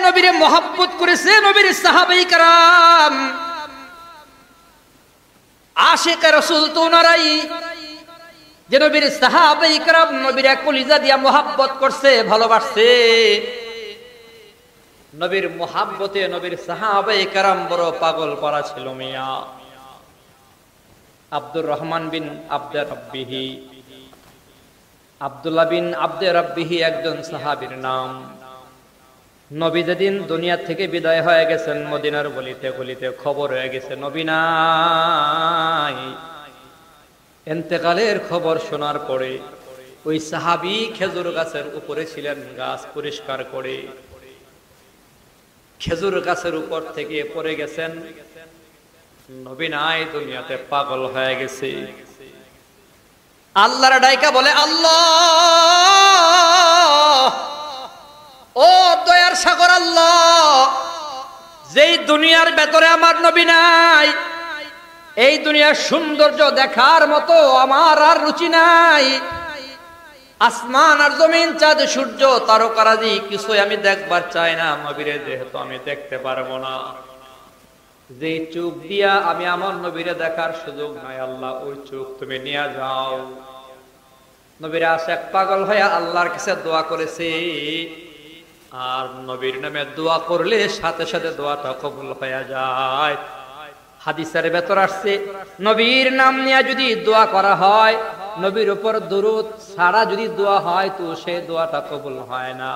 নবীরে মহব্বত করেছে নবীর সাহাবায়ে কেরাম, আশিকে রাসূল তো ওনারাই, যে নবীর সাহাবায়ে কেরাম নবীর কলিজা দিয়া মহব্বত করছে, ভালোবাসছে। নবীর মহব্বতে নবীর সাহাবায়ে কেরাম বড় পাগল পারা ছিল মিয়া। আব্দুর রহমান বিন আব্দে রাব্বিহি, আব্দুল্লাহ বিন আব্দে রাব্বিহি একজন সাহাবীর নাম। নবী যেদিন দুনিয়া থেকে বিদায় হয়ে গেছেন, মদিনার গলিতে গলিতে খবর হয়ে গেছে নবী নাই। ইন্তেকালের খবর শোনার পরে ওই সাহাবী খেজুর গাছের উপরে ছিলেন, গাছ পরিষ্কার করে খেজুর গাছের উপর থেকে পড়ে গেছেন। নবী নাই দুনিয়াতে, পাগল হয়ে গেছে। আল্লাহর ডাইকা বলে, আল্লাহ, ও দয়ার সাগর আল্লাহ, যেই দুনিয়ার ভেতরে আমার নবী নাই, এই দুনিয়ার সৌন্দর্য দেখার মতো আমার আর রুচি নাই। আসমান আর জমিন, চাঁদ সূর্য তারকারাজি কিছুই আমি দেখবার চাই না। নবীরে যেহেতু আমি দেখতে পারবো না, যে চোখ দিয়া আমি আমার নবীরে দেখার সুযোগ নাই, আল্লাহ ওই চোখ তুমি নিয়ে যাও। নবীর আশিক পাগল হয়ে আল্লাহর কাছে দোয়া করেছে। আর নবীর নামে দোয়া করলে সাথে সাথে দোয়াটা কবুল হয়ে যায়। হাদিসের ভেতর আসছে, নবীর নাম নিয়ে যদি দোয়া করা হয়, নবীর উপর দরুদ ছাড়া যদি দোয়া হয়, তো সেই দোয়াটা কবুল হয় না।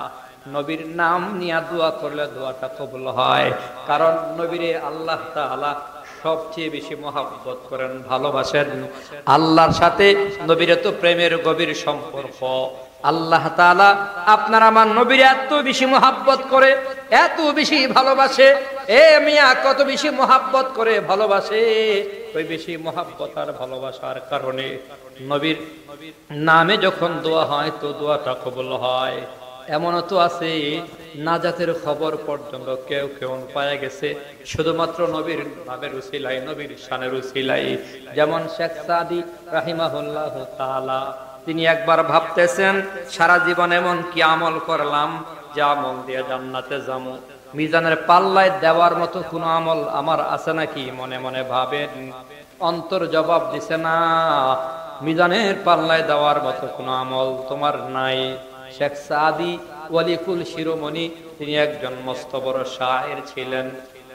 নবীর নাম নিয়ে দোয়া করলে দোয়াটা কবুল হয়। কারণ নবীরে আল্লাহ তাআলা সবচেয়ে বেশি মহব্বত করেন, ভালোবাসেন। আল্লাহর সাথে নবীরে তো প্রেমের গভীর সম্পর্ক। আল্লাহ তাআলা আপনার আমার নবীরে এত বেশি মহব্বত করে, এত বেশি ভালোবাসে। এ মিয়া, কত বেশি মহব্বত করে ভালোবাসে। ওই বেশি মহব্বত আর ভালোবাসার কারণে নবীর নামে যখন দোয়া হয়, তো দোয়াটা কবুল হয়। এমনও তো আছে, নাজাতের খবর পর্যন্ত কেউ কেউ পাওয়া গেছে শুধুমাত্র নবীর নামের উসিলাই, নবীর শানের উসিলাই। যেমন শেখ সাদি রাহিমাহুল্লাহ তাআলা, তিনি একবার ভাবতেছেন, সারা জীবন এমন কি আমল করলাম যে আমল দিয়ে জান্নাতে যাবো। মিজানের পাল্লায় দেওয়ার মতো কোন আমল আমার আছে নাকি? মনে মনে ভাবেন। অন্তর জবাব দিছে না, মিজানের পাল্লায় দেওয়ার মতো কোন আমল তোমার নাই। শেখ সাদি ওয়ালিকুল শিরোমণি, তিনি একজন মস্ত বড় শায়ের ছিলেন,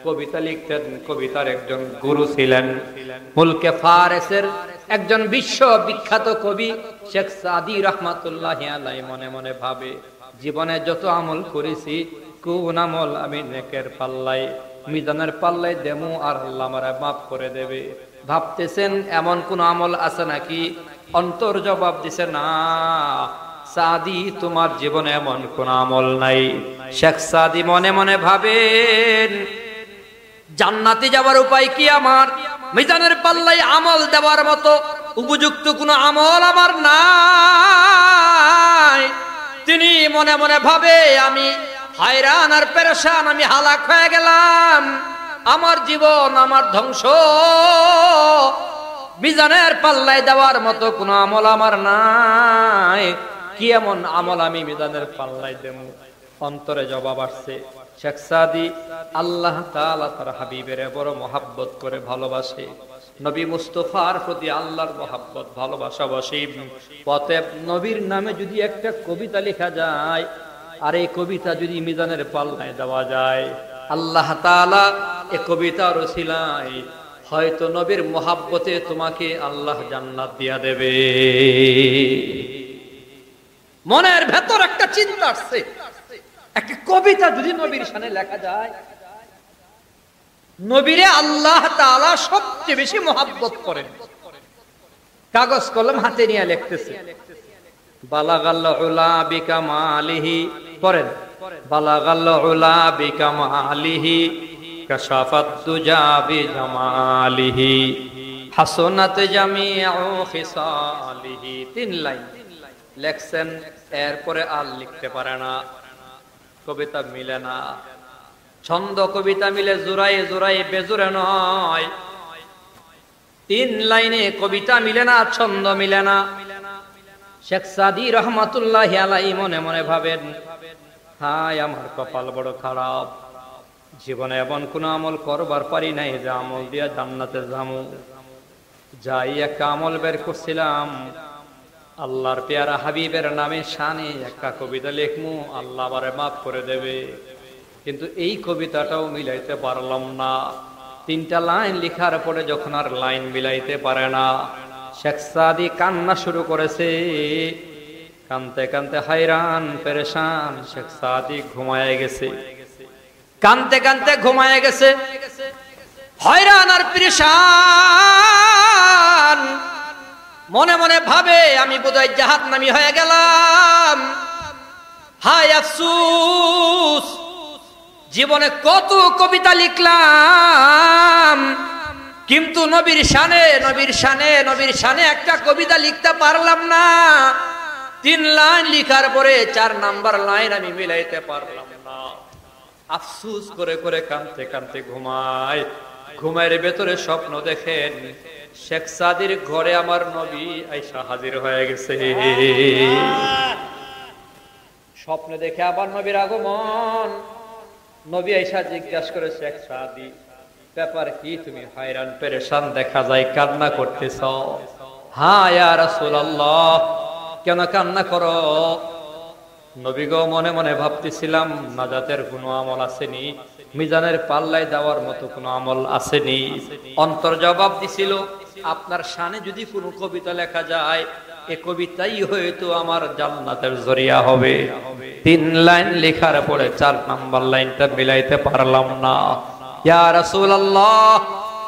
কবিতা লিখতেন, কবিতার একজন গুরু ছিলেন। মুলকে ফারেসের একজন বিশ্ব বিখ্যাত কবি শেখ সাদি রাহমাতুল্লাহি আলাইহি মনে মনে ভাবে, জীবনে যত আমল করেছি, কোন আমল আমি নেকের পাল্লাই, মিজানের পাল্লাই দেমু আর আল্লাহ আমারে মাফ করে দেবে। ভাবতেছেন এমন কোন আমল আছে নাকি? অন্তর জবাব দিছে না, সাদি তোমার জীবনে এমন কোন আমল নাই। শেখ সাদি মনে মনে ভাবেন, জান্নাতে যাওয়ার উপায় কি আমার? মিজানের পাল্লায় আমল দেওয়ার মতো উপযুক্ত কোন আমল আমার নাই। তিনি মনে মনে ভাবে, আমি হায়রান আর পেরেশান, আমি হালাক হয়ে গেলাম, আমার জীবন আমার ধ্বংস। মিজানের পাল্লায় দেওয়ার মতো কোন আমল আমার নাই। কি এমন আমল আমি মিজানের পাল্লায় দেব? অন্তরে জবাব আসছে, শেখ সাদি আল্লাহ তাআলা তার হাবিবের বড় মহব্বত করে ভালোবাসে। নবী মুস্তাফার প্রতি আল্লাহর মহব্বত ভালোবাসা বসে। অতএব নবীর নামে যদি একটা কবিতা লেখা যায়, আর এই কবিতা যদি মিজানের পাল্লায় দেওয়া যায়, আল্লাহ তাআলা এই কবিতার ওসিলায় হয়তো নবীর মহব্বতে তোমাকে আল্লাহ জান্নাত দিয়া দেবে। মনের ভেতর একটা চিন্তা আসছে, একটা কবিতা যদি নবীর শানে লেখা যায়, নবীরে আল্লাহ তাআলা সবচেয়ে বেশি মহব্বত করেন। কাগজ কলম হাতে নিয়ে লিখতেছে, বালাগাল উলা বিকামালিহি, পড়েন, বালাগাল উলা বিকামালিহি কাশাফাত দুজা বিজামালিহি হাসনাত জামিউ খিসালিহি। 3 লাইন লেখছেন, এরপরে আর লিখতে পারে না। কবিতা মিলে না, ছন্দ কবিতা মিলে জোড়ায় জোড়ায়, বেজোরে নয়। 3 লাইনে কবিতা মিলে না, ছন্দ মিলে না। শেখ সাদি রহমাতুল্লাহি আলাইহি মনে মনে ভাবেন, হায় আমার কপাল বড় খারাপ, জীবনে এমন কোন আমল করবার পারি নাই যে আমল দিয়া জান্নাতে যামু। যাই একটা আমল বের করছিলাম, আল্লাহর পেয়ারা হাবিবের নামে শানে একটা কবিতা লিখমু, আল্লাহ আমারে মাফ করে দেবে। কিন্তু এই কবিতাটাও মিলাইতে পারলাম না। 3টা লাইন লেখার পরে যখন আর লাইন মিলাইতে পারে না, শেখ সাদি কান্না শুরু করেছে। কানতে কানতে হায়রান পেরেশান শেখ সাদি ঘুমায় গেছে। কানতে কানতে ঘুমায় গেছে, হয়রান আর পেরেশান। মনে মনে ভাবে আমি বোধহয় জাহান্নামী হয়ে গেলাম। হায় আফসোস, জীবনে কত কবিতা লিখলাম, কিন্তু নবীর শানে নবীর শানে নবীর শানে একটা কবিতা লিখতে পারলাম না। 3 লাইন লিখার পরে 4 নাম্বার লাইন আমি মিলাইতে পারলাম না। আফসোস করে করে কাঁদতে কাঁদতে ঘুমায়। ঘুমের ভেতরে স্বপ্ন দেখেন শেখ সাদির ঘরে আমার নবী আয়েশা হাজির হয়ে গেছে। স্বপ্নে দেখে আবার নবীর আগমন। নবী আয়েশা জিজ্ঞাসা করে, শেখ সাদি ব্যাপার কি, তুমি হয়রান পেরেশান দেখা যায়, কান্না করতেছ? হ্যাঁ ইয়া রাসূলুল্লাহ। কেন কান্না করো? নবী গো, মনে মনে ভাবতেছিলাম নাজাতের কোনো আমল আসেনি, মিজানের পাল্লায় দেওয়ার মতো কোনো আমল আসেনি। অন্তর জবাব দিছিল, আপনার শানে যদি কোনো কবিতা লেখা যায়, এই কবিতাই হয়তো আমার জান্নাতের জরিয়া হবে। 3 লাইন লেখার পরে 4 নাম্বার লাইনটা মিলাইতে পারলাম না। ইয়া রাসূলুল্লাহ,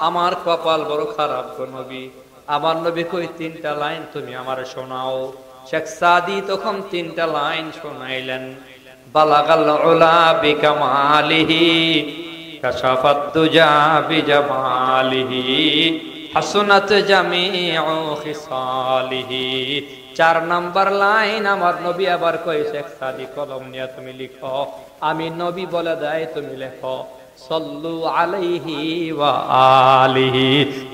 আমার কপাল বড় খারাপ গো নবী। আমার নবী কই 3টা লাইন তুমি আমারে শোনাও। শেখ সাদি তখন 3টা লাইন শোনাইলেন। বালাগাল উলা বিকামালিহি কাশাফাত দুজা বিজামালিহি হাসনাত জামিউ খিসালিহি। 4 নাম্বার লাইন আমার নবী আবার কই, শেখ সাদি কলম নিয়ে তুমি লিখো, আমি নবী বলে দেয় তুমি লেখো, সাল্লু আলাইহি ওয়া আলিহি।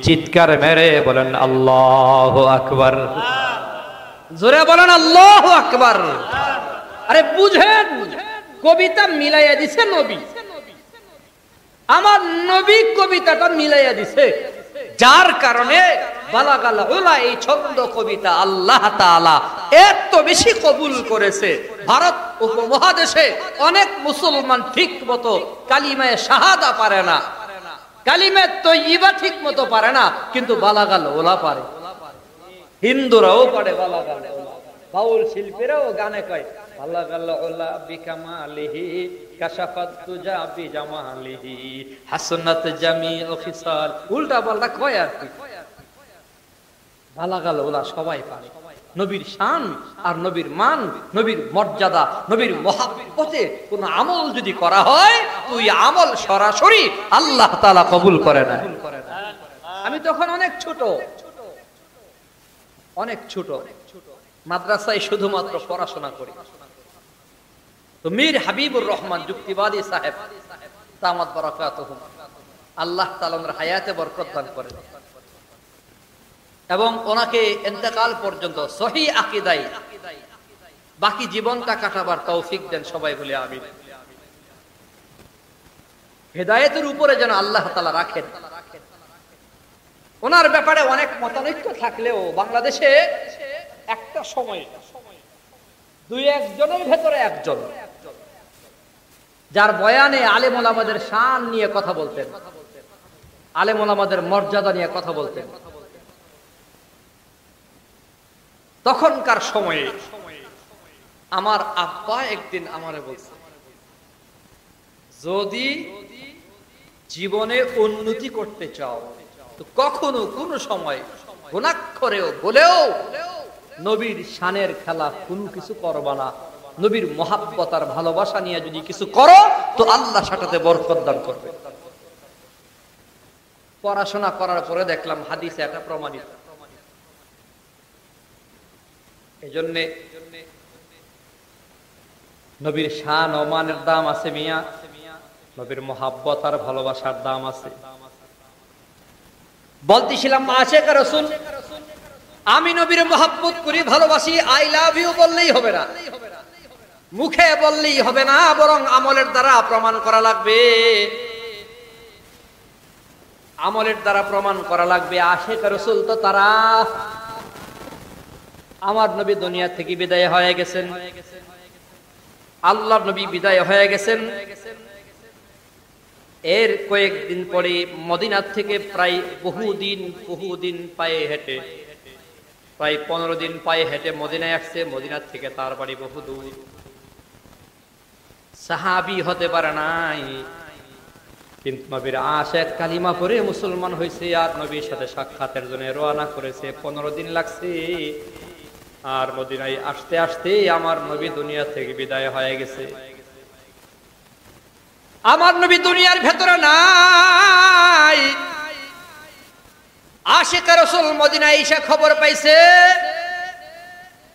চিৎকার মেরে বলেন আল্লাহু আকবার। জোরে বলেন আল্লাহু আকবার। আরে বুঝেন, কবিতা মিলাইয়া দিছে নবী। আমার নবী কবিতাটা মিলাইয়া দিছে, যার কারণে বালাগাল উলা এই ছন্দ কবিতা আল্লাহ তাআলা এত বেশি কবুল করেছে। ভারত উপমহাদেশে অনেক মুসলমান ঠিক মতো কালিমায়ে শাহাদা পারে না, কালিমা তয়্যিবা ঠিক মতো পারে না, কিন্তু বালাগাল উলা পারে। হিন্দুরাও পারে বালাগাল উলা, বাউল শিল্পীরাও গানে কয় বালাগাল উলা বিকামালিহি কাশাফাত তুজা বিজামালিহি হাসনাত জামিউ খিসাল। উল্টা পাল্টা কয় আর কি। বালাগাল উলা সবাই পারে। নবীর শান আর নবীর মান, নবীর মর্যাদা, নবীর মহাব্বতে কোন আমল যদি করা হয়, তুই আমল সরাসরি আল্লাহ তাআলা কবুল করে না। আমি তখন অনেক ছোট, মাদ্রাসায় শুধুমাত্র পড়াশোনা করি। তো মীর হাবিবুর রহমান যুক্তিবাদী সাহেব দামাত বারাকাতুহু, আল্লাহ তাআলা ওনার হায়াতে বরকত দান করেন এবং ওনাকে ইন্তেকাল পর্যন্ত সহিহ আকীদায় বাকি জীবনটা কাটাবার তৌফিক দেন। সবাই বলে আমিন। হেদায়েতের উপরে যেন আল্লাহ তাআলা রাখেন। ওনার ব্যাপারে অনেক মতানৈক্য থাকলেও বাংলাদেশে একটা সময় 2-1 জনের ভেতরে একজন যার বয়ানে আলেম ওলামাদের শান নিয়ে কথা বলতেন, আলেম ওলামাদের মর্যাদা নিয়ে কথা বলতেন। তখনকার সময়ে আমার আব্বা একদিন আমারে বলছে, যদি জীবনে উন্নতি করতে চাও তো কখনো কোন সময় গুণাক্ষরেও বলেও নবীর শানের খেলা কোনো কিছু করবা না। নবীর মহাব্বত আর ভালোবাসা নিয়ে যদি কিছু করো তো আল্লাহ সেটাতে বরকত দান করবে। পড়াশোনা করার পরে দেখলাম হাদিসে এটা প্রমাণিত। এজন্য নবীর শান ও মানের দাম আছে মিয়া, নবীর মহাব্বত আর ভালোবাসার দাম আছে। বলতেছিলাম আশিক রাসূল, আমি নবীর মহাব্বত করি, ভালোবাসি, আই লাভ ইউ বললেই হবে না। মুখে বললেই হবে না, বরং আমলের দ্বারা প্রমাণ করা লাগবে। আমলের দ্বারা প্রমাণ করা লাগবে। আশিক রাসূল তো তারা, আমার নবী দুনিয়া থেকে বিদায় হয়ে গেছেন, আল্লাহর নবী বিদায় হয়ে গেছেন। এর কয়েকদিন পরে মদিনা থেকে প্রায় বহুদিন পায়ে হেঁটে, প্রায় 15 দিন পায়ে হেঁটে মদিনায় আসছে। মদিনা থেকে তার বাড়ি বহু দূর। সাহাবী হতে পারে নাই, কিন্তু নবীর আশিক কালিমা পড়ে মুসলমান হয়েছে আর নবীর সাথে সাক্ষাতের জন্য রওনা করেছে। 15 দিন লাগছে। আর মদিনায় আসতে আসতে আমার নবী দুনিয়া থেকে বিদায় হয়ে গেছে। আমার নবী দুনিয়ার ভেতরে নাই। আশিক রাসূল মদিনায় এসে খবর পাইছে।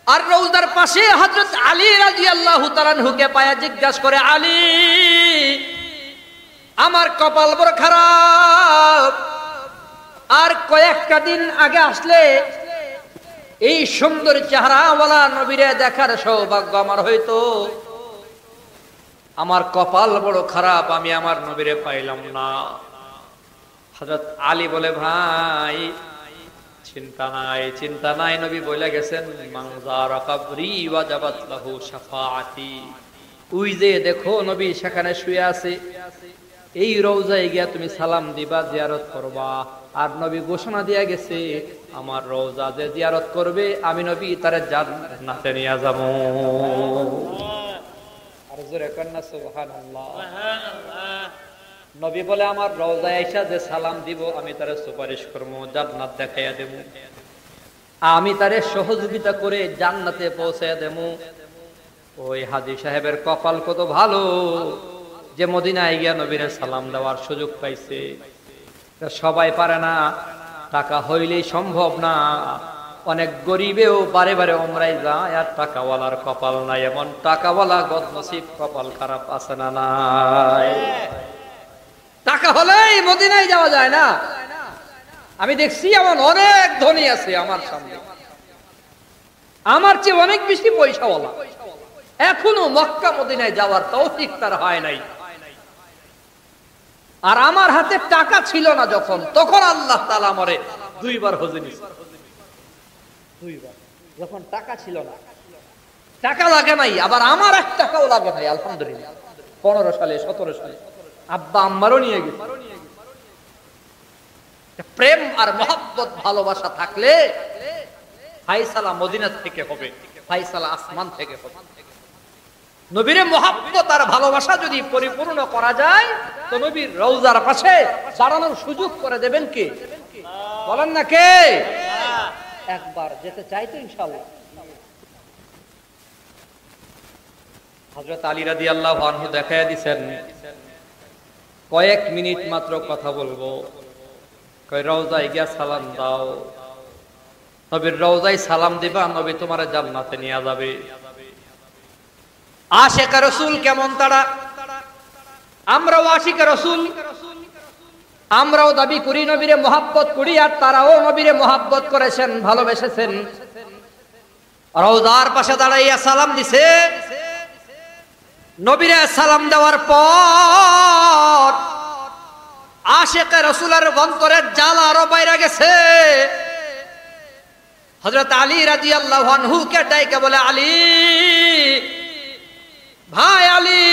আর রওজার পাশে হযরত আলী রাদিয়াল্লাহু তাআলা আনহুকে পায়া জিজ্ঞাসা করে, আলী, আমার কপাল বড় খারাপ, আর কয়েকটা দিন আগে আসলে এই সুন্দর চেহারাওয়ালা নবীরে দেখার সৌভাগ্য আমার হইতো। আমার কপাল বড় খারাপ, আমি আমার নবীরে পাইলাম না। হযরত আলী বলে, ভাই চিন্তা নাই, নবী বলে গেছেন, মান যারা কবরি ওয়াজাবাত লাহু শাফাআতি। ওই যে দেখো নবী সেখানে শুয়ে আছে, এই রওজায় গিয়া তুমি সালাম দিবা, জিয়ারত করবা। আর নবী ঘোষণা দিয়া গেছে, আমার রওজা যে জিয়ারত করবে আমি নবী তারে জান্নাতে নিয়ে যাব। আর জোরে কন্না সুবহানাল্লাহ। নবী বলে, আমার রওজায় আইসা যে সালাম দিব আমি তারে সুপারিশ করবো, জান্নাত দেখাইয়া দেব, আমি তারে সহযোগিতা করে জান্নাতে পৌঁছাইয়া দেব। ওই হাজী সাহেবের কপাল কত ভালো যে মদিনায় গিয়া নবীরে সালাম দেওয়ার সুযোগ পাইছে। সবাই পারে না, টাকা হইলেই সম্ভব না। অনেক গরিবেও বারে বারে উমরায় যায়, আর টাকাওয়ালার কপাল নাই। এমন টাকাওয়ালা বদনসিব কপাল খারাপ আছে না নাই? টাকা হলেই মদিনায় যাওয়া যায় না। আমি দেখছি এমন অনেক ধনী আছে আমার সামনে, আমার চেয়ে অনেক বেশি পয়সাওয়ালা, এখনো মক্কা মদিনায় যাওয়ার তৌফিক তার হয় নাই। আর আমার হাতে টাকা ছিল না যখন, তখন আল্লাহ তাআলা আমারে 2 বার হজে নিয়েছে। 2 বার যখন টাকা ছিল না, টাকা লাগে নাই, আবার আমার 1 টাকাও লাগে নাই। আলহামদুলিল্লাহ 15 সালে 17 সালে আব্বা আম্মারও নিয়ে গেছে। প্রেম আর মহব্বত ভালোবাসা থাকলে ফায়সালা মদিনা থেকে হবে, ফায়সালা আসমান থেকে হবে। নবীর মহব্বত আর ভালোবাসা যদি পরিপূর্ণ করা যায় তো নবীর রওজার পাশে দাঁড়ানোর সুযোগ করে দেবেন কে? বলেন না কে? একবার যেতে চাই তো ইনশাআল্লাহ। হযরত আলী রাদিয়াল্লাহু আনহু দেখায়া দিবেন, কয়েক মিনিট মাত্র কথা বলবো, কই রওজায় গিয়া সালাম দাও। নবীর রওজায় সালাম দিবা, নবী তোমারে জান্নাতে নিয়ে যাবে। আশিক রাসূল কেমন তারা? আমরাও আশিক রাসূল, আমরাও দাবি করি নবীরে মহব্বত করি, আর তারাও নবীরে মহব্বত করেছেন, ভালোবেসেছেন। রওজার পাশে দাঁড়াইয়া সালাম দিছে। নবীরে সালাম দেওয়ার পর আশিক রাসূলের অন্তরের জ্বালা আরো বাইরে গেছে। হযরত আলী রাদিয়াল্লাহু আনহু কে ডাইকে বলে, আলী ভাই আলী।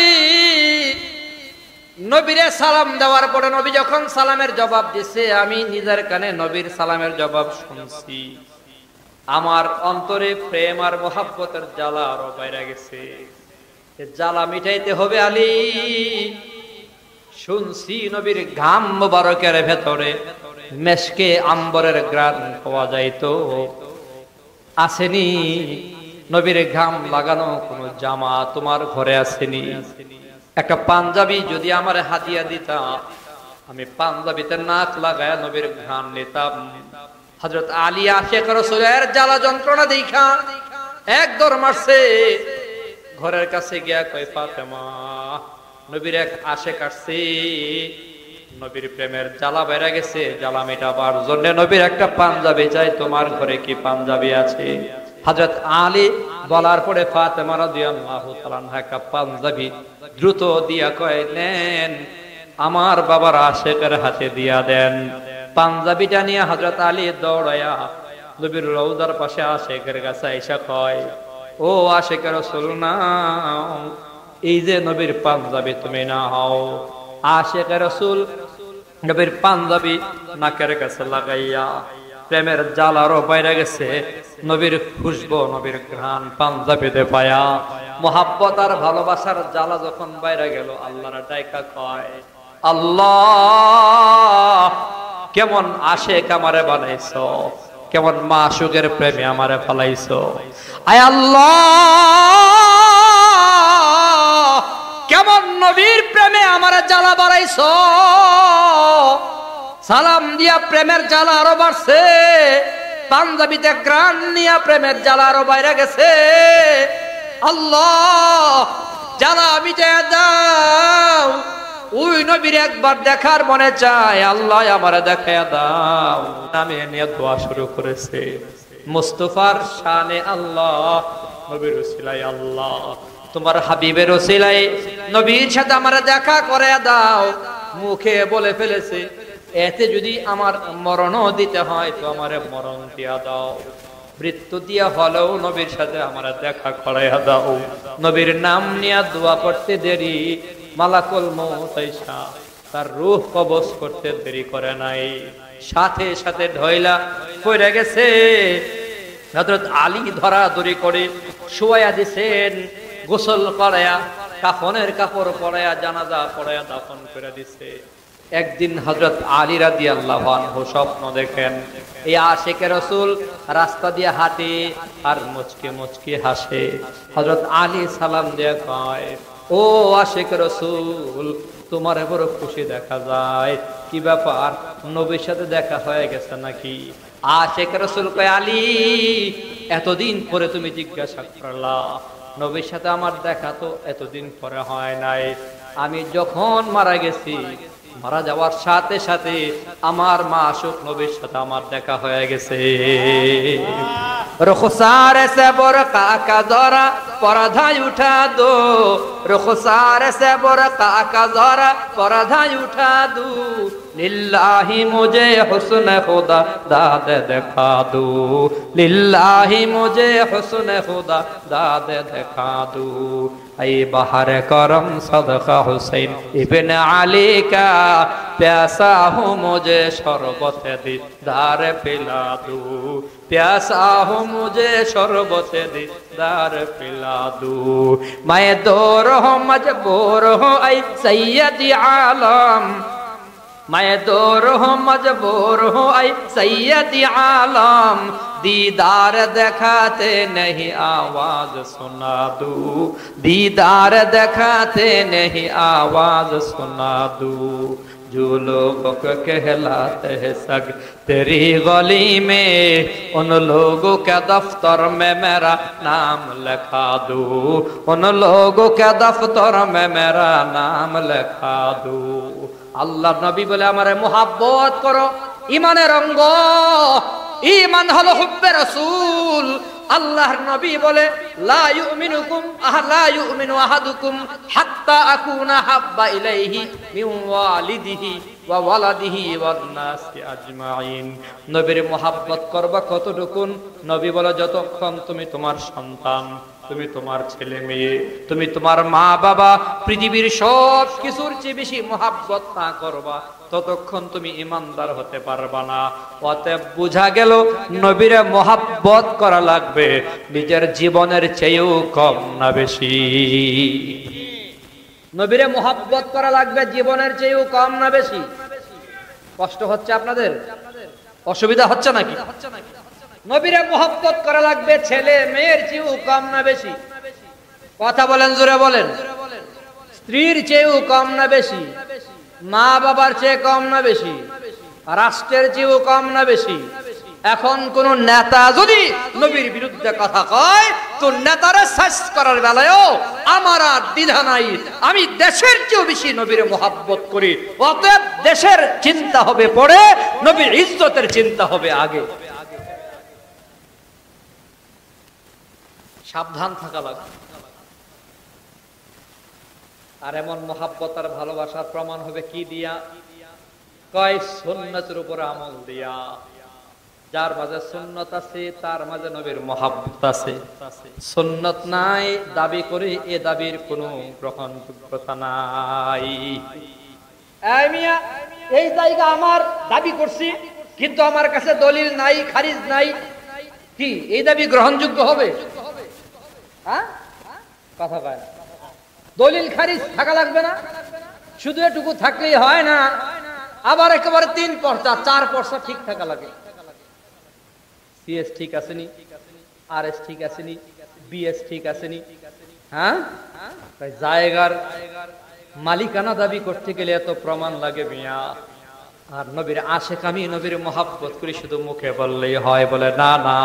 নবীরে সালাম দেওয়ার পরে নবী যখন সালামের জবাব দিছে, আমি নিজের কানে নবীর সালামের জবাব শুনছি। আমার অন্তরে প্রেম আর মহব্বতের জ্বালা আরো বাইরে গেছে। জ্বালা মিটাইতে হবে আলী। শুনছি নবীর ঘাম মোবারকের ভেতরে মেশকে আম্বরের ঘ্রাণ পাওয়া যাইতো। আসেনি নবীর ঘাম লাগানো কোন জামা তোমার ঘরে আসেনি? একটা পাঞ্জাবি যদি আমার হাদিয়া দিতা, আমি পাঞ্জাবিতে নাক লাগায় নবীর ঘ্রাণ নিতাম। হযরত আলী আশিক রাসূলের জ্বালা যন্ত্রণা দেখা এক দৌড় মারছে, ঘরের কাছে গিয়া কয়, ফাতেমা, নবীর এক আশিক আসছে, নবীর প্রেমের জ্বালা বেড়ে গেছে, জ্বালা মেটাবার জন্য নবীর একটা পাঞ্জাবি চাই, তোমার ঘরে কি পাঞ্জাবি আছে? হযরত আলী বলার পরে ফাতেমা রাদিয়াল্লাহু তাআলা আনহা পাঞ্জাবি দ্রুত দিয়া কইলেন, আমার বাবার আশিকের হাতে দিয়া দেন। পাঞ্জাবিটা নিয়ে হযরত আলী দৌড়ায়া নবীর রওজার পাশে আশিকের কাছে আইসা কয়, ও আশিকের রাসূল নাও, এই যে নবীর পাঞ্জাবি তুমি নাও। আশিকের রাসূল নবীর পাঞ্জাবি নাকের কাছে লাগাইয়া প্রেমের জ্বালারও বাইরে গেছে, নবীর খুশবু নবীর ঘ্রাণ পাঞ্জাবিতে পায়া মোহাব্বত আর ভালোবাসার জ্বালা যখন বাইরে গেল, আল্লাহর ডাইকা কয়, আল্লাহ কেমন আশিক আমারে বানাইছো, কেমন মাশুকের প্রেমে আমারে ফলাইছো। আয় আল্লাহ কেমন নবীর প্রেমে আমারে জ্বালা বাড়াইছো। সালাম দিয়া প্রেমের জ্বালা আরো বাড়ছে, পাঞ্জাবিতে গ্রান নিয়া প্রেমের জ্বালা আরো বাইরে গেছে। আল্লাহ জ্বালা মিটাইয়া দাও, ওই নবীর একবার দেখার মনে চায়, আল্লাহ আমারে দেখাইয়া দাও। নামে নিয়ে দোয়া শুরু করেছে, মুস্তাফার শানে আল্লাহ, নবীর উসিলায় আল্লাহ, তোমার হাবিবের উসিলায় নবীর সাথে আমারে দেখা করে দাও। মুখে বলে ফেলেছে, এতে যদি আমার মরণও দিতে হয় তো আমারে মরণ দিয়া দাও, মৃত্যু দিয়া হলেও নবীর সাথে আমারে দেখা করাইয়া দাও। নবীর নাম নিয়ে দোয়া করতে দেরি, মালাকুল মউত আইসা তার রূহ কবজ করতে দেরি করে নাই, সাথে সাথে ঢইলা পড়ে গেছে। হযরত আলী ধরাধরি করে শুয়াইয়া দিছেন, গোসল করায়া কাফনের কাপড় পরায়া জানাজা পড়ায়া দাফন করে দিছে। একদিন হযরত আলী রাদিয়াল্লাহু আনহু স্বপ্ন দেখেন, এই আশিকের রাসূল রাস্তা দিয়ে হাঁটে আর মুচকি মুচকি হাসে। হযরত আলী সালাম দিয়ে কয়, ও আশিকের রাসূল তোমারে বড় খুশি দেখা যায়, কি ব্যাপার নবীর সাথে দেখা হয়ে গেছে নাকি? আশিকের রাসূল কয়, আলী এতদিন পরে তুমি জিজ্ঞাসা করলা, নবীর সাথে আমার দেখা তো এতদিন পরে হয় নাই। আমি যখন মারা গেছি, মারা যাওয়ার সাথে সাথে আমার মাশুক নবীর সাথে আমার দেখা হয়ে গেছে। रुखसार से बुरका का दौरा पर्दा उठा दो, रुखसार से बुरका का दौरा पर्दा उठा दो, लिल्लाही मुझे हुस्न खुदा दाद दिखा दो, लिल्लाही मुझे हुस्न खुदा दाद दिखा दो। ऐ बहर करम सदका हुसैन इब्न अली का, प्यासा हूँ मुझे शरबत दीदार पिला दो, प्यासा हूँ मुझे शरबत दीदार पिला दो। मैं दूर हूँ मजबूर हूँ ऐ सैयद आलम, मैं दूर हूँ मजबूर हूँ ऐ सैयद आलम, दीदार दिखाते नहीं आवाज सुना दो, दीदार दिखाते नहीं आवाज सुना दो। जो लोगों को कहलाते हैं सग तेरी गली में, उन लोगों के दफ्तर में मेरा नाम लिखा दो, उन लोगों के दफ्तर में मेरा नाम लिखा दो। আল্লাহ নবী বলে আমারে মুহাব্বত করো, ঈমানের অঙ্গ, ঈমান হলো হুব্বে রাসূল। আল্লাহর নবী বলে লা ইউমিনুকুম লা ইউমিনু আহাদুকুম হাত্তা আকুনা হাব্বা ইলাইহি মিন ওয়ালিদিহি ওয়া ওয়ালাদিহি ওয়ান নাসি আজমাইন। নবীর মুহাব্বত করবা কতটুকুন? নবী বলে যতক্ষণ তুমি তোমার সন্তান, তুমি তোমার ছেলে মেয়ে, তুমি তোমার মা বাবা, পৃথিবীর সব কিছুর চেয়ে বেশি মুহাব্বত না করবা, ততক্ষণ তুমি ইমানদার হতে পারবা না। অতএব বোঝা গেল নবীরে মুহাব্বত করা লাগবে নিজের জীবনের চেয়েও কম না বেশি। নবীরে মুহাব্বত করা লাগবে জীবনের চেয়েও কম না বেশি। কষ্ট হচ্ছে আপনাদের? অসুবিধা হচ্ছে নাকি? নবীরে মুহাব্বত করা লাগবে ছেলে মেয়ের চেয়েও কম না বেশি। কথা বলেন, জোরে বলেন। স্ত্রীর চেয়েও কম না বেশি, মা বাবার চেয়ে কম না বেশি, রাষ্ট্রের চেয়েও কম না বেশি। এখন কোন নেতা যদি নবীর বিরুদ্ধে কথা কয় তো নেতারে সাইজ করার বেলায়ও আমার আর দ্বিধা নাই, আমি দেশের চেয়েও বেশি নবীর মুহাব্বত করি। অতএব দেশের চিন্তা হবে পরে, নবীর ইজ্জতের চিন্তা হবে আগে। সাবধান থাকা লাগবে। আর এমন মহাব্বত আর ভালোবাসার প্রমাণ হবে কি দিয়া? কয় সুন্নতের উপর আমল দিয়া। যার মাঝে সুন্নত আছে তার মাঝে নবীর মহাব্বত আছে। সুন্নত নাই দাবি করে এ দাবির কোনো গ্রহণযোগ্যতা নাই। এই মিয়া, এই জায়গা আমার দাবি করছি কিন্তু আমার কাছে দলিল নাই, খারিজ নাই, কি এই দাবি গ্রহণযোগ্য হবে? হ্যাঁ, কথা কয়। দলিল খারিজ থাকা লাগবে না, শুধু এটুকু থাকলেই হয় না, আবার একেবারে 3 পর্চা 4 পর্চা ঠিক থাকা লাগে। সিএস ঠিক আসেনি, আরএস ঠিক আসেনি, বিএস ঠিক আসেনি। হ্যাঁ, জায়গার মালিকানা দাবি করতে গেলে এত প্রমাণ লাগে মিয়া। আর নবীর আশেক আমি নবীর মহাব্বত করি শুধু মুখে বললেই হয়? বলে না না,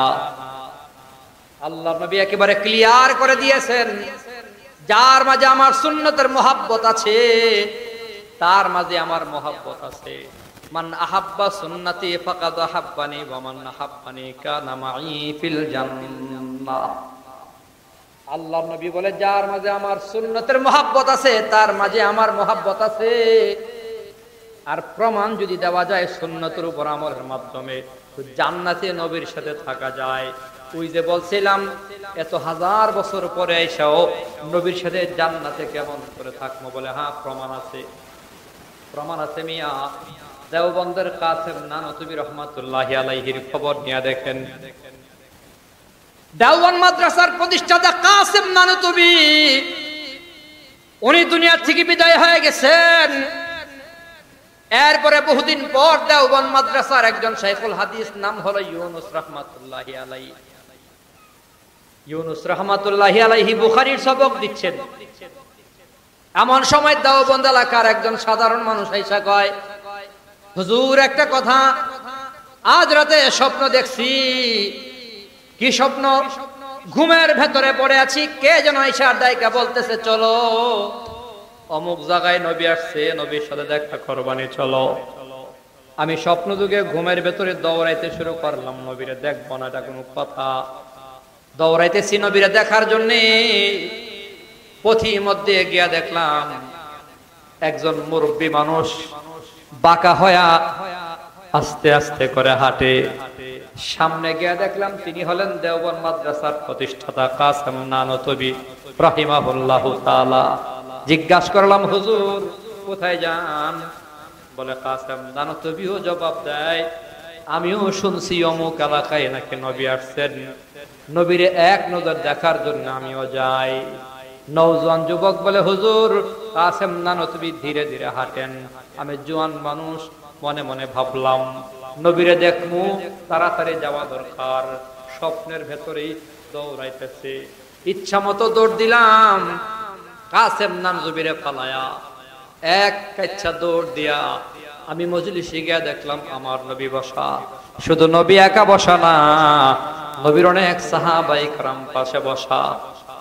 আল্লাহ নবী একেবারে ক্লিয়ার করে দিয়েছেন, যার মাঝে আমার সুন্নতের মহাব্বত আছে তার মাঝে আমার মহাব্বত আছে। মান আহাব্বা সুন্নতি ফাকাদ আহাব্বানি ওয়া মান আহাব্বানি কানা মাই ফিল জান্নাহ। আল্লাহ নবী বলে, যার মাঝে আমার সুন্নতের মহাব্বত আছে তার মাঝে আমার মহাব্বত আছে। আর প্রমাণ যদি দেওয়া যায় সুন্নতের উপর আমলের মাধ্যমে, জান্নাতে নবীর সাথে থাকা যায়। ওই যে বলছিলাম এত হাজার বছর পরে এসেও নবীর সাথে জান্নাতে কেমন করে থাকবো? বলে হ্যাঁ, প্রমাণ আছে, প্রমাণ আছে মিয়া। দেওবন্দের কাসেম নানতুবি রহমাতুল্লাহি আলাইহির খবর নিয়ে দেখেন। দেওবন্দ মাদ্রাসার প্রতিষ্ঠাতা কাসেম নানতুবি উনি দুনিয়া থেকে বিদায় হয়ে গেছেন। এরপরে বহুদিন পর দেওবন্দ মাদ্রাসার একজন শাইখুল হাদিস, নাম হলো ইউনুস রহমাতুল্লাহি আলাইহি। ইউনুস রহমাতুল্লাহি আলাইহি বুখারীর সবক দিচ্ছেন। এমন সময় দেওবন্দ এলাকার একজন সাধারণ মানুষ আইসা কয়, হুজুর একটা কথা, আজ রাতে স্বপ্ন দেখছি। কি স্বপ্ন? ঘুমের ভেতরে পড়ে আছি, কে যেন আইসা ডাইকা বলতেছে, চলো অমুক জায়গায় নবী আসছে, নবীর সাথে দেখা করবানি, চলো। আমি স্বপ্ন যুগে ঘুমের ভেতরে দৌড়াইতে শুরু করলাম, নবীরে দেখবো না, এটা কোনো কথা? দৌড়াইতেছি নবীরে দেখার জন্য। পথি মধ্যে গিয়া দেখলাম একজন মুরব্বী মানুষ বাঁকা হয়া আস্তে আস্তে করে হাঁটে। সামনে গিয়া দেখলাম তিনি হলেন দেওবন্দ মাদ্রাসার প্রতিষ্ঠাতা কাসেম নানতুবি রাহিমাহুল্লাহু তাআলা। জিজ্ঞাসা করলাম, হুজুর কোথায় যান? বলে কাসেম নানতুবিও জবাব দেয়, আমিও শুনছি অমুক এলাকায় নাকি নবী আসছেন, নবীরে এক নজর দেখার জন্য আমিও যাই। নওজোয়ান যুবক বলে, হুজুর কাসেম নানতুবি ধীরে ধীরে হাঁটেন, আমি জোয়ান মানুষ, মনে মনে ভাবলাম নবীরে দেখমু, তাড়াতাড়ি যাওয়া দরকার। স্বপ্নের ভেতরেই দৌড়াইতেছে, ইচ্ছা মতো দৌড় দিলাম। কাসেম নানতুবিরে পালায়া এক কাচ্চা দৌড় দিয়া আমি মজলিসে গিয়া দেখলাম আমার নবী বসা। শুধু নবী একা বসা না, নবীর অনেক সাহাবায়ে কেরাম পাশে বসা।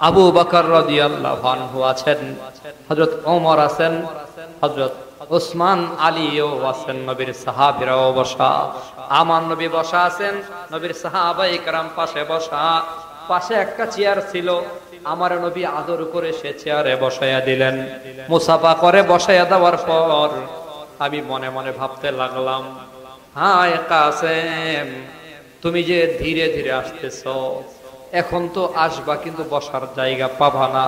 আবু বকর রাদিয়াল্লাহু আনহু আছেন, হযরত ওমর আছেন, হযরত ওসমান আলীও আছেন, নবীর সাহাবীরাও বসা। আমার নবী বসা আছেন, নবীর সাহাবায়ে কেরাম পাশে বসা। পাশে একটা চেয়ার ছিল, আমার নবী আদর করে সে চেয়ারে বসাইয়া দিলেন। মুসাফা করে বসাইয়া দেওয়ার পর আমি মনে মনে ভাবতে লাগলাম, হায় কাসেম, তুমি যে ধীরে ধীরে আসতেছো, এখন তো আসবা কিন্তু বসার জায়গা পাবা না।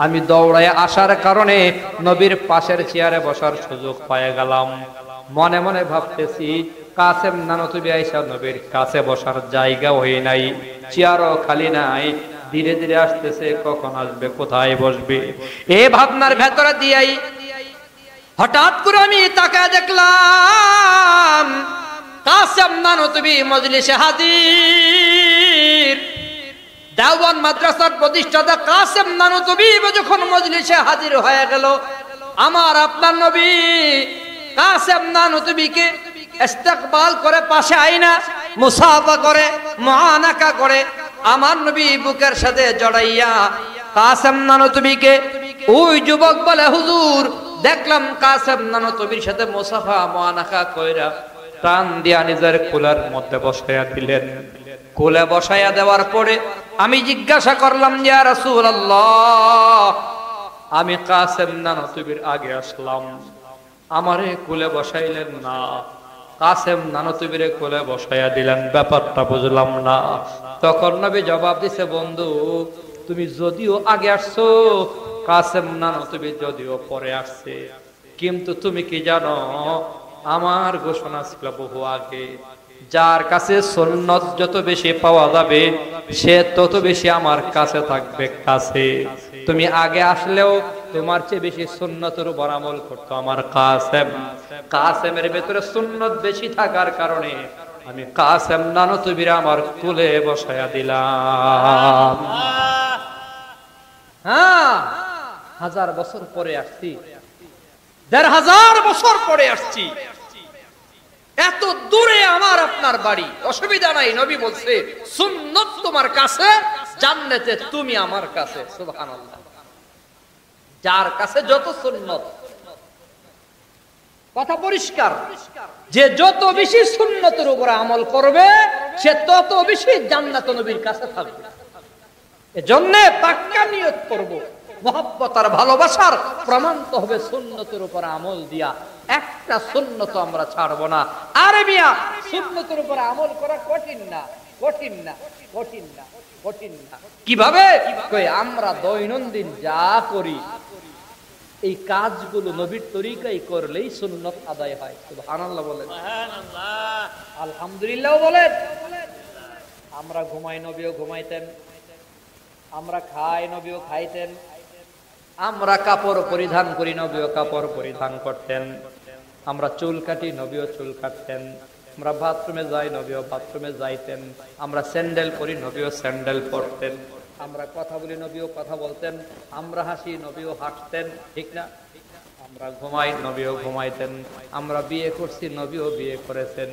আমি দৌড়ায় আসার কারণে নবীর পাশের চেয়ারে বসার সুযোগ পেয়ে গেলাম। মনে মনে ভাবতেছি, কাসেম নানতুবি আইসা নবীর কাছে বসার জায়গা হই নাই, চেয়ারও খালি নাই, ধীরে ধীরে আসতেছে, কখন আসবে, কোথায় বসবে, এই ভাবনার ভেতরে দিয়েই হঠাৎ করে আমি তাকায় দেখলাম কাসেম নানতুবি মজলিসে হাজির। দেওবন্দ মাদ্রাসার প্রতিষ্ঠাতা কাসেম নানতুবি যখন মজলিসে হাজির হয়ে গেল, আমার আপনার নবী কাসেম নানতুবিকে ইস্তেকবাল করে পাশে আইনা মুসাফা করে, মুআনাকা করে, আমার নবী বুকের সাথে জড়াইয়া কাসেম নানতুবিকে, ওই যুবক বলে, হুজুর দেখলাম কাসেম নানতুবির সাথে মুসাফা মুআনাকা কইরা টান দিয়া নিজের কোলের মধ্যে বসাইয়া দিলেন। কোলে বসাইয়া দেওয়ার পরে আমি জিজ্ঞাসা করলাম ইয়া রাসূলুল্লাহ, আমি কাসেম নানতুবির আগে আসলাম, আমারে কোলে বসাইলেন না, কাসেম নানতুবিরে কোলে বসাইয়া দিলেন, ব্যাপারটা বুঝলাম না। তখন নবী জবাব দিছে, বন্ধু তুমি যদিও আগে আসছো, কাসেম নানতুবি যদিও পরে আসছে, কিন্তু তুমি কি জানো আমার ঘোষণা ছিল বহু আগে, যার কাছে সুন্নত যত বেশি পাওয়া যাবে সে তত বেশি আমার কাছে থাকবে কাছে। তুমি আগে আসলেও তোমার চেয়ে বেশি সুন্নতের উপর আমল করতো আমার কাসেম। কাসেমের ভেতরে সুন্নত বেশি থাকার কারণে আমি কাসেম নানতুবিরা আমার কোলে বসায়া দিলাম। হ্যাঁ, 1000 বছর পরে আসছি, 1500 বছর পরে আসছি, এত দূরে আমার আপনার বাড়ি, অসুবিধা নাই। নবী বলছে সুন্নত তোমার কাছে, জান্নাতে তুমি আমার কাছে। সুবহানাল্লাহ। যার কাছে যত সুন্নত, কথা পরিষ্কার, যে যত বেশি সুন্নতের উপর আমল করবে সে তত বেশি জান্নাত নবীর কাছে থাকবে। এজন্য পাক্কা নিয়ত করব, মহব্বত আর ভালোবাসার প্রমাণ তো হবে সুন্নতের উপর আমল দিয়া। একটা সুন্নত আমরা ছাড়বো না। আরে মিয়া, সুন্নতের উপর আমল করা কঠিন না, কঠিন না, কঠিন না, কঠিন না। কিভাবে? আমরা দৈনন্দিন যা করি এই কাজগুলো নবীর তরিকায় করলেই সুন্নত আদায় হয়। সুবহানাল্লাহ বলেন, সুবহানাল্লাহ, আলহামদুলিল্লাহ বলেন। আমরা ঘুমাই, নবীও ঘুমাইতেন, আমরা খাই, নবীও খাইতেন, আমরা কাপড় পরিধান করি, নবীও কাপড় পরিধান করতেন, আমরা চুল কাটি, নবীও চুল কাটতেন, আমরা বাথরুমে যাই, নবীও বাথরুমে যাইতেন, আমরা স্যান্ডেল পরি, নবীও স্যান্ডেল পরতেন, আমরা কথা বলি, নবীও কথা বলতেন, আমরা হাসি, নবীও হাসতেন, ঠিক না? আমরা ঘুমাই, নবীও ঘুমাইতেন, আমরা বিয়ে করছি, নবীও বিয়ে করেছেন।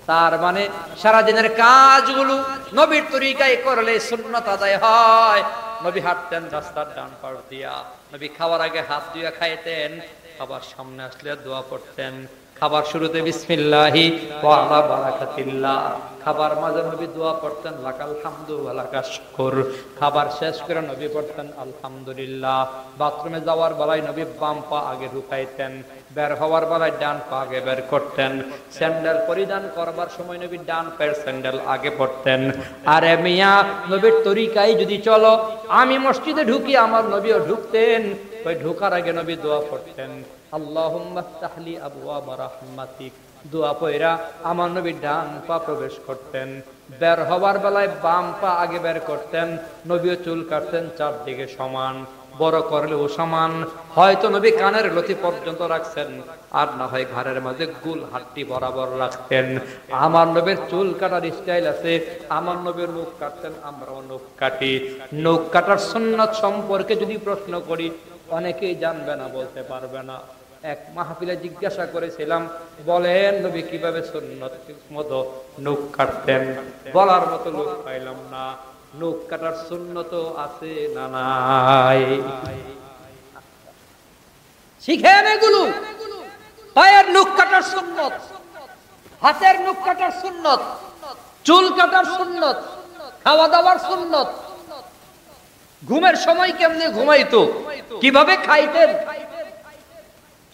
তার মানে সারাদিনের কাজগুলো নবীর তরিকায় করলে সুন্নাত আদায় হয়। নবী হাঁটতেন রাস্তার ডান পাশ দিয়া, নবী খাওয়ার আগে হাত ধুইয়া খাইতেন, খাবার সামনে আসলে দোয়া পড়তেন, খাবার শুরুতে বিসমিল্লাহি ওয়া আলা বারাকাতিল্লাহ, খাবার মাঝে নবী দোয়া পড়তেন লাকাল হামদু ওয়া লাকাশ শুকর, খাবার শেষ করে নবী পড়তেন আলহামদুলিল্লাহ। বাথরুমে যাওয়ার বেলায় নবী বাম পা আগে ঢুকাইতেন, বের হওয়ার বেলায় ডান পা আগে বের করতেন, স্যান্ডেল পরিধান করবার সময় নবী ডান পায়ের স্যান্ডেল আগে পড়তেন। আরে মিয়া, নবীর তরিকায় যদি চলো, আমি মসজিদে ঢুকি, আমার নবীও ঢুকতেন, ওই ঢোকার আগে নবী দোয়া পড়তেন আল্লাহুম্মা ফতাহলি আবওয়াবা রাহমাতিক, দোয়া পয়রা আমার নবী ডান পা প্রবেশ করতেন, বের হওয়ার বেলায় বাম পা আগে বের করতেন, নবীও চুল কাটতেন চারদিকে সমান, বড় করলেও সমান, হয়তো নবী কানের লতি পর্যন্ত রাখছেন, আর না হয় ঘাড়ের মাঝে গুল হাড্ডি বরাবর রাখতেন। আমার নবীর চুল কাটার স্টাইল আছে, আমার নবীর নখ কাটতেন, আমরাও নখ কাটি। নখ কাটার সুন্নাত সম্পর্কে যদি প্রশ্ন করি অনেকেই জানবে না, বলতে পারবে না। এক মাহফিলে জিজ্ঞাসা করেছিলাম, বলেন নবী কিভাবে সুন্নত মতো নখ কাটতেন, বলার মতো লোক পাইলাম না। নখ কাটার সুন্নত আছে না নাই? শিখেন এগুলো। পায়ের নখ কাটার সুন্নত, হাতের নখ কাটার সুন্নত, চুল কাটার সুন্নত, খাওয়া দাওয়ার সুন্নত, ঘুমের সময় কেমনে ঘুমাইতো, কিভাবে খাইতেন,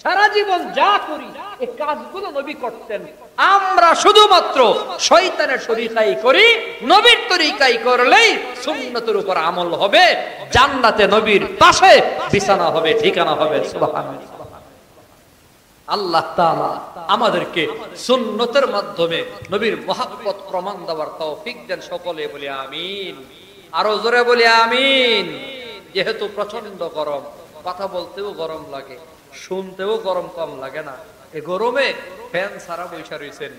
সারা জীবন যা করি এই কাজগুলো নবী করতেন। আমরা শুধুমাত্র শয়তানের তরিকাই করি, নবীর তরিকাই করলেই সুন্নতের উপর আমল হবে, জান্নাতে নবীর পাশে বিছানা হবে, ঠিকানা হবে। সুবহানাল্লাহ। আল্লাহ তাআলা আমাদেরকে সুন্নতের মাধ্যমে নবীর মহব্বত প্রমাণ দেওয়ার তৌফিক দেন। সকলে বলি আমিন, আরো জোরে বলি আমিন। যেহেতু প্রচন্ড গরম, কথা বলতেও গরম লাগে, শুনতেও গরম কম লাগে না। এই গরমে ফ্যান ছাড়া বৈশা রয়েছেন,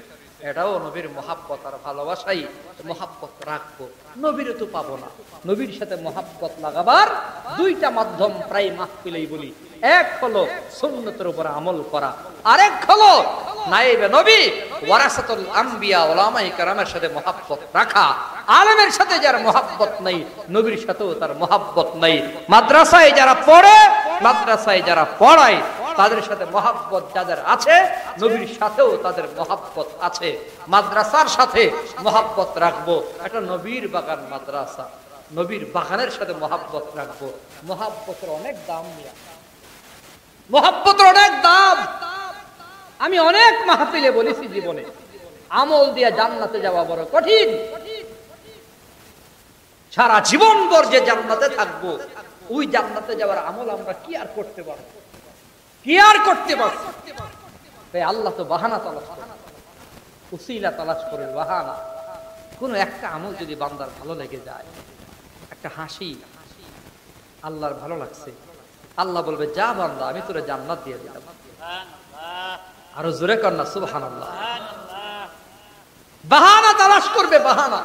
এটাও নবীর মহাব্বত আর ভালোবাসাই। মহাব্বত রাখবো, নবীর তো পাবো না। নবীর সাথে মহাব্বত লাগাবার দুইটা মাধ্যম প্রায় মাহফিলেই বলি। এক হলো সুন্নতের উপর আমল করা, আরেক হলো নায়েবে নবী ওয়ারাসাতুল আম্বিয়া উলামায়ে কেরামের সাথে মহাব্বত রাখা। আলেমের সাথে যার মহাব্বত নাই, নবীর সাথেও তার মহাব্বত নাই। মাদ্রাসায় যারা পড়ে, মাদ্রাসায় যারা পড়ায়, তাদের সাথে মহাব্বত যাদের আছে, নবীর সাথেও তাদের মহাব্বত আছে। মাদ্রাসার সাথে মহাব্বত রাখবো, এটা নবীর বাগান মাদ্রাসা। নবীর বাগানের সাথে মহাব্বত রাখবো। মহাব্বতের অনেক দাম নিয়ে, মহাব্বতের অনেক দাম। আমি অনেক মাহফিলে বলেছি, জীবনে আমল দিয়ে জান্নাতে যাওয়া বড় কঠিন। সারা জীবন ভর যে জান্নাতে থাকবো, ওই জান্নাতে যাওয়ার আমল আমরা কি আর করতে পারবো? কি আর করতে পারবো? তাই আল্লাহ তো বাহানা তালাশ করে, উসিলা তালাশ করে, বাহানা। কোন একটা আমল যদি বান্দার ভালো লেগে যায়, একটা হাসি আল্লাহর ভালো লাগছে, আল্লাহ বলবে যা বান্দা আমি তোরে জান্নাত দিয়ে দিলাম। আরো জোরে কর না সুবহানাল্লাহ। বাহানা তালাশ করবে, বাহানা।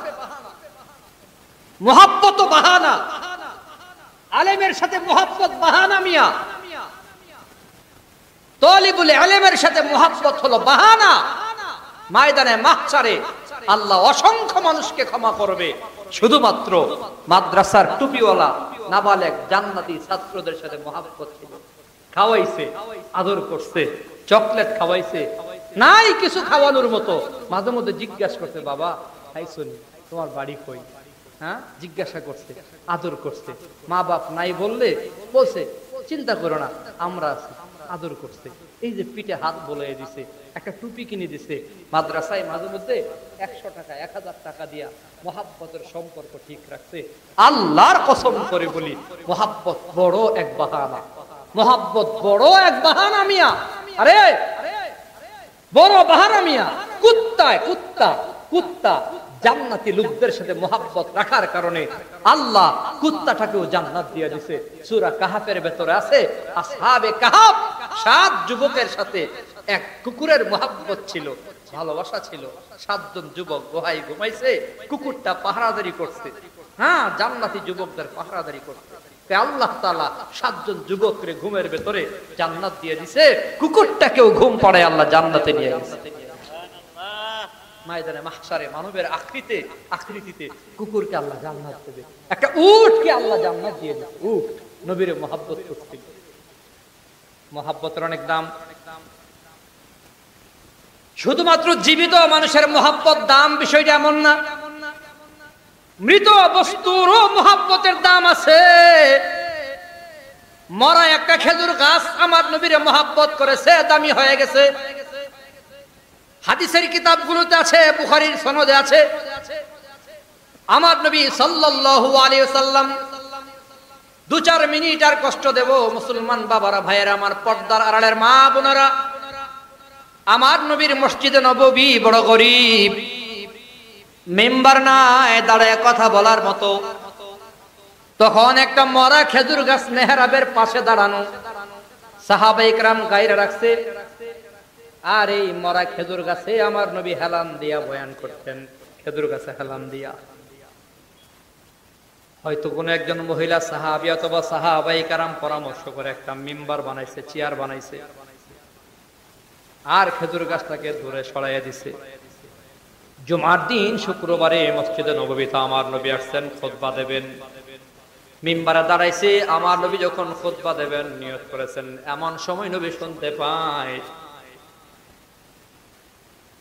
মুহাব্বত বাহানা, আলেমের সাথে মুহাব্বত বাহানা মিয়া। তালিবুল ইলমের সাথে মুহাব্বত হলো বাহানা। ময়দানে মাহশারে আল্লাহ অসংখ্য মানুষকে ক্ষমা করবে, শুধুমাত্র মাদ্রাসার টুপিওয়ালা নাবালেগ জান্নাতি ছাত্রদের সাথে মুহাব্বত ছিল। খাওয়াইছে, আদর করছে, চকলেট খাওয়াইছে, নাই কিছু খাওয়ানোর মতো। মাঝে মধ্যে জিজ্ঞাসা করতে, বাবা খাইছনি, তোমার বাড়ি কই? হ্যাঁ, জিজ্ঞাসা করছে, আদর করছে। মা বাপ নাই বললে বলছে চিন্তা করো না, আমরা আছি, আদর করছে। এই যে পিঠে হাত বলিয়ে দিছে, একটা টুপি কিনে দিছে। মাদ্রাসায় মাঝে মধ্যে 100 টাকা 1000 টাকা দিয়া মুহাব্বতের সম্পর্ক ঠিক রাখছে। আল্লাহর কসম করে বলি, মুহাব্বত বড় এক বাহানা, মুহাব্বত বড় এক বাহানা মিয়া। আরে বড় বাহানা মিয়া। কুত্তা জান্নাতি লোকদের সাথে মুহাব্বত রাখার কারণে আল্লাহ কুত্তাটাকেও জান্নাত দিয়ে দিয়েছে। সূরা কাহাফের ভেতরে আছে, আসহাবে কাহাফ 7 যুবকের সাথে এক কুকুরের মুহাব্বত ছিল, ভালোবাসা ছিল। 7 জন যুবক গুহায় ঘুমাইছে, কুকুরটা পাহারাদারি করছে। হ্যাঁ, জান্নাতি যুবকদের পাহারাদারি করছে। আল্লাহ তাআলা 7 জন যুবককে ঘুমের ভেতরে জান্নাত দিয়ে দিয়েছে, কুকুরটাকেও ঘুম পাড়ায় আল্লাহ জান্নাতে নিয়ে গেছে। ময়দানে মাহশারে মানবের আকৃতিতে কুকুরকে আল্লাহ জান্নাত দেবে, একটা উটকে আল্লাহ জান্নাত দিয়ে দেবে। উট নবীর মুহাব্বত করছিল। মুহাব্বতের অনেক দাম। শুধুমাত্র জীবিত মানুষের মুহাব্বত দাম, বিষয়টা এমন না। মৃত বস্তুরও মুহাব্বতের দাম আছে। মরা একটা খেজুর গাছ আমার নবীর মুহাব্বত করেছে, দামি হয়ে গেছে। হাদিসের কিতাবগুলোতে আছে, বুখারীর সনদে আছে, আমার নবী সাল্লাল্লাহু আলাইহি ওয়াসাল্লাম 2-4 মিনিট আর কষ্ট দেব মুসলমান বাবারা, ভাইয়েরা, আমার পর্দার আড়ালের মা বোনেরা, আমার নবীর মসজিদে নববী বড় গরীব, মেম্বার নাই দাঁড়ায় কথা বলার মতো। তখন একটা মরা খেজুর গাছ মেহরাবের পাশে দাঁড়ানো, সাহাবায়ে কেরাম গায়রা রাখছে। আর এই মরা খেজুর গাছে আমার নবী হেলান দিয়া বয়ান করতেন, খেজুর গাছে হেলান দিয়া। হয়তো কোন একজন মহিলা সাহাবী অথবা সাহাবায়ে কেরাম পরামর্শ করে একটা মিম্বার বানাইছে, চেয়ার বানাইছে, আর খেজুর গাছটাকে দূরে সরাইয়া দিছে। জুমার দিন শুক্রবারে মসজিদে নববীতে আমার নবী আসছেন, খুতবা দেবেন। মিম্বারে দাঁড়াইছে, আমার নবী যখন খুতবা দেবেন নিয়ত করেছেন। এমন সময় নবী শুনতে পায়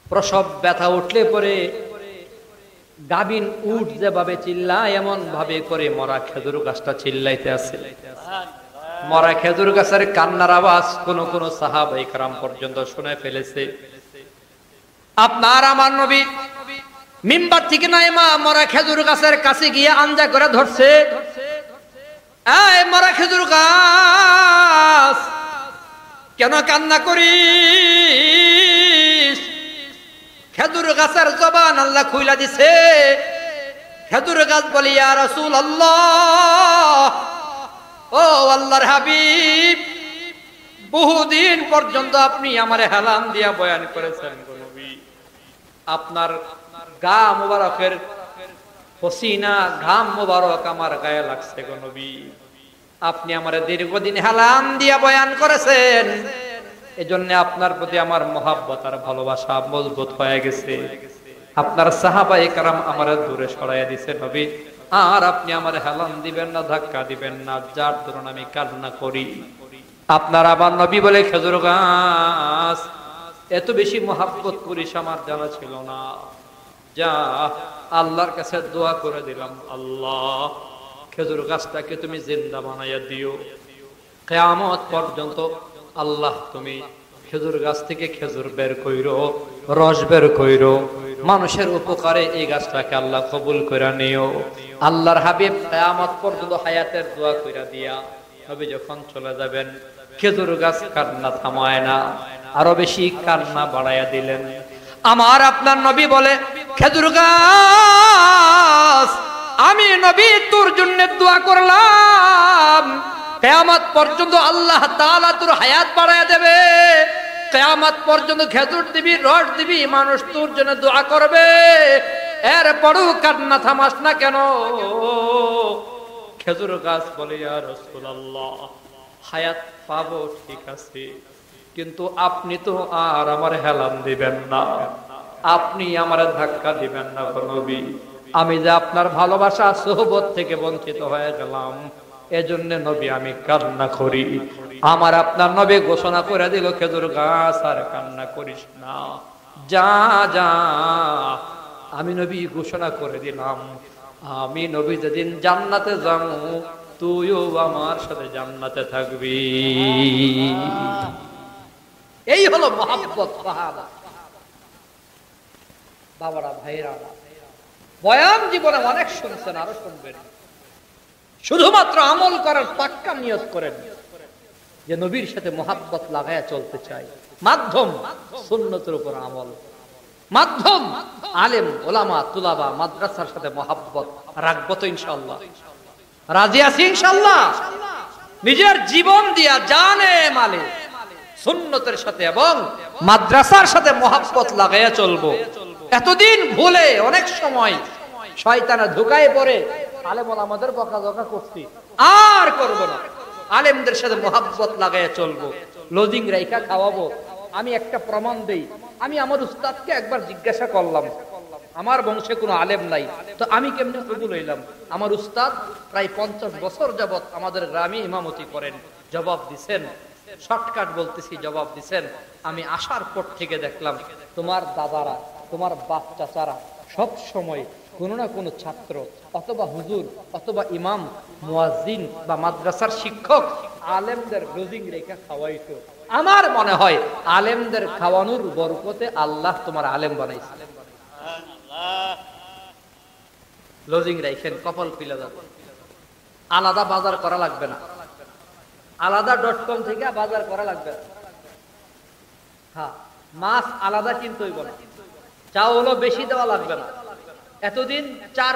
প্রসব ব্যথা উঠলে পরে গাবিন উট যেভাবে চিল্লায় এমন ভাবে করে মরা খেজুর গাছটা চিল্লাইতে আছে। মরা খেজুর গাছের কান্নার আওয়াজ কোন কোন সাহাবায়ে কেরাম পর্যন্ত শুনে ফেলেছে। আপনার আমার নবী মিম্বার থেকে নাইমা মরা খেজুর গাছের কাছে গিয়ে আঞ্জা করে ধরছে, এই মরা খেজুর গাছ কেন কান্না করিস? খেজুর গাছের জবান আল্লাহ খুইলা দিছে। খেজুর গাছ বলি, ইয়া রাসূলুল্লাহ, ও আল্লাহর হাবিব, বহুদিন পর্যন্ত আপনি আমারে হেলান দিয়া বয়ান করেছেন গো নবী। আপনার গা মুবারকের পসিনা, ঘাম মুবারক আমার গায়ে লাগছে গো নবী। আপনি আমারে দীর্ঘদিন হেলান দিয়া বয়ান করেছেন, এজন্য আপনার প্রতি আমার মহাব্বত আর ভালোবাসা মজবুত হয়ে গেছে। আপনার সাহাবায়ে কেরাম আমারে দূরে সরাইয়া দিছে নবী, আর আপনি আমার হেলান দিবেন না, ধাক্কা দিবেন না, যার দরুন আমি কান্না করি। আপনার আমার নবী বলে খেজুর গাছ এত বেশি মহাব্বত করিস আমার জানা ছিল না। যা আল্লাহর কাছে দোয়া করে দিলাম, আল্লাহ খেজুর গাছটাকে তুমি জিন্দা বানাইয়া দিও। কিয়ামত পর্যন্ত আল্লাহ তুমি খেজুর গাছ থেকে খেজুর বের কইরো, রস বের কইরো, মানুষের উপকারে এই গাছটাকে আল্লাহ কবুল কইরা নিও। আল্লাহর হাবিব কিয়ামত পর্যন্ত হায়াতের দোয়া কইরা দিয়া নবী যখন চলে যাবেন, খেজুর গাছ কান্না থামায় না, আরো বেশি কান্না বাড়াইয়া দিলেন। আমার আপনার নবী বলে, খেজুর গাছ, আমি নবী তোর জন্য দোয়া করলাম, কিয়ামত পর্যন্ত আল্লাহ তাআলা তোর হায়াত বাড়াইয়া দেবে, কিয়ামত পর্যন্ত খেজুর দিবি, রস দিবি, মানুষ তোর জন্য দোয়া করবে, এরপরও কান্না থামাস না কেন? খেজুর গাছ বলে, ইয়া রাসূলুল্লাহ, হায়াত পাবো ঠিক আছে, কিন্তু আপনি তো আর আমার হেলান দিবেন না, আপনি আমার ধাক্কা দিবেন না গো নবী। আমি যে আপনার ভালোবাসা সোহবত থেকে বঞ্চিত হয়ে গেলাম, এজন্য নবী আমি কান্না করি। আমার আপনার নবী ঘোষণা করে দিল, খেজুর গাছ আর কান্না করিস না, যা যা। আমি নবী ঘোষণা করে দিলাম, আমি নবী যেদিন জান্নাতে যাবো, তুইও আমার সাথে জান্নাতে থাকবি। এই হলো মহাব্বত সাহাবা। বাবারা, ভাইরা, বয়ান জীবনে অনেক শুনছেন, আরো শুনবেন। শুধুমাত্র আমল করার পাক্কা নিয়ত করেন যে নবীর সাথে মহাব্বত লাগায়া চলতে চাই। মাধ্যম সুন্নতের উপর আমল, মাধ্যম আলেম ওলামা তুলাবা মাদ্রাসার সাথে মহাব্বত রাখবো তো ইনশাআল্লাহ? রাজি আছি ইনশাআল্লাহ? নিজের জীবন দিয়া জানে মালে সুন্নতের সাথে এবং মাদ্রাসার সাথে মহাব্বত লাগাইয়া চলবো। এতদিন ভুলে অনেক সময় শয়তানে ধোকায় পড়ে আলেম ওলামাদের বকাঝকা করছি, আর করব না। আলেমদের সাথে মহাব্বত লাগাইয়া চলবো, লজিং রাইখা খাওয়াবো। আমি একটা প্রমাণ দেই, আমি আমার উস্তাদকে একবার জিজ্ঞাসা করলাম, আমার বংশে কোনো আলেম নাই, তো আমি কেমনে কবুল হইলাম? আমার উস্তাদ প্রায় 50 বছর যাবত আমাদের গ্রামে ইমামতি করেন। জবাব দিছেন, শর্টকাট বলতেছি, জবাব দিছেন, আমি আসার পর থেকে দেখলাম তোমার দাদারা, তোমার বাপ চাচারা সব সময় কোনো না কোনো ছাত্র অথবা হুজুর অথবা ইমাম, মুয়াজ্জিন বা মাদ্রাসার শিক্ষক আলেমদের লজিং রেখা খাওয়াইতো। আমার মনে হয় আলেমদের খাওয়ানোর বরকতে আল্লাহ তোমার আলেম বানাইছে। লজিং রাখেন, কপাল খুলে যাবে। আলাদা বাজার করা লাগবে না, আলাদা .com থেকে বাজার করা লাগবে না। হ্যাঁ, মাছ আলাদা কিনতে হইব না, চাউলও বেশি দেওয়া লাগবে না। এতদিন চার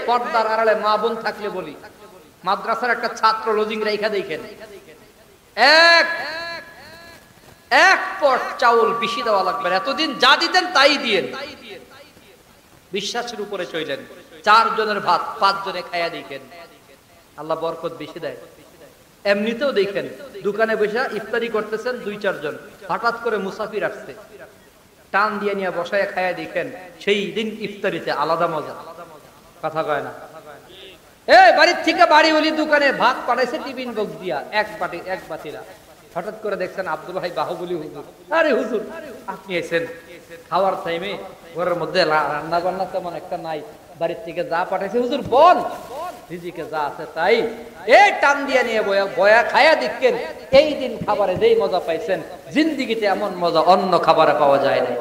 পর্দার আড়ালে মা বোন থাকলে বলি, মাদ্রাসার একটা ছাত্র লজিং রাইখা দেখেন, এক পট চাউল বেশি দেওয়া লাগবে না। এতদিন যা দিতেন তাই দিয়েন, বিশ্বাসের উপরে চইলেন। 4 জনের ভাত 5 জনে খাইয়া দেখেন, আল্লাহ বরকত বেশি দেয়। এমনিতেও দেখেন দোকানে বসে ইফতারি করতেছেন 2-4 জন, হঠাৎ করে মুসাফির আসছে, টান দিয়ে নিয়ে বসায় খাইয়া দেখেন, সেই দিন ইফতারিতে আলাদা মজা। কথা কয় না? বাড়ির থেকে বাড়ি হলি দোকানে ভাত পাঠাইছে টিফিন বক্স দিয়া, এক বাতিরা। হঠাৎ করে দেখছেন আব্দুল ভাই বাহুবলী হুজুর, আরে হুজুর আপনি এসেছেন। খাওয়ার টাইমে ঘরের মধ্যে রান্না বান্না তেমন একটা নাই, বাড়ির থেকে যা পাঠাইছে হুজুর বল, রিজিকে যা আছে তাই টান দিয়ে নিয়ে বয়া খায়া দেখেন, এই দিন খাবারে যেই মজা পাইছেন, জিন্দিগিতে এমন মজা অন্য খাবারে পাওয়া যায় না।